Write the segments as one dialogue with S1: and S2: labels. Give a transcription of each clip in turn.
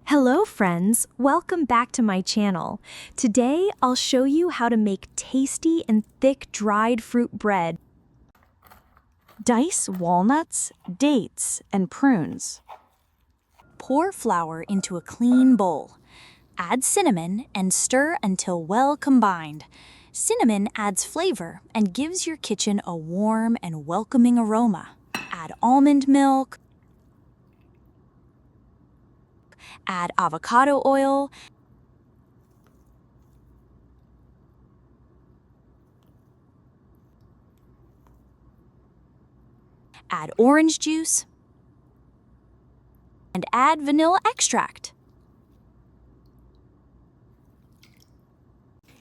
S1: Hello friends, welcome back to my channel. Today I'll show you how to make tasty and thick dried fruit bread.
S2: Dice walnuts, dates, and prunes.
S3: Pour flour into a clean bowl. Add cinnamon and stir until well combined. Cinnamon adds flavor and gives your kitchen a warm and welcoming aroma. Add almond milk. Add avocado oil. Add orange juice. And add vanilla extract.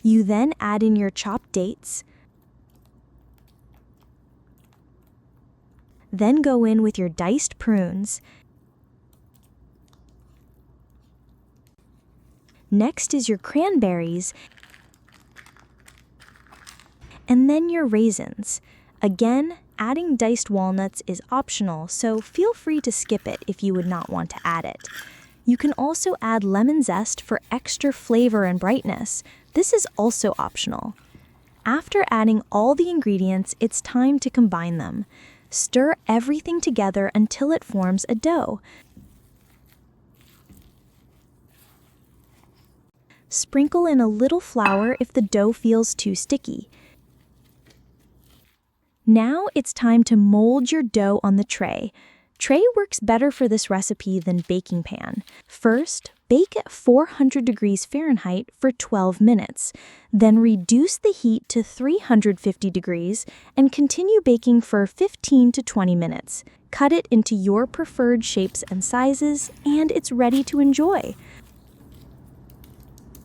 S1: You then add in your chopped dates. Then go in with your diced prunes. Next is your cranberries, and then your raisins. Again, adding diced walnuts is optional, so feel free to skip it if you would not want to add it. You can also add lemon zest for extra flavor and brightness. This is also optional. After adding all the ingredients, it's time to combine them. Stir everything together until it forms a dough. Sprinkle in a little flour if the dough feels too sticky. Now it's time to mold your dough on the tray. Tray works better for this recipe than baking pan. First, bake at 400 degrees Fahrenheit for 12 minutes. Then reduce the heat to 350 degrees and continue baking for 15 to 20 minutes. Cut it into your preferred shapes and sizes, and it's ready to enjoy.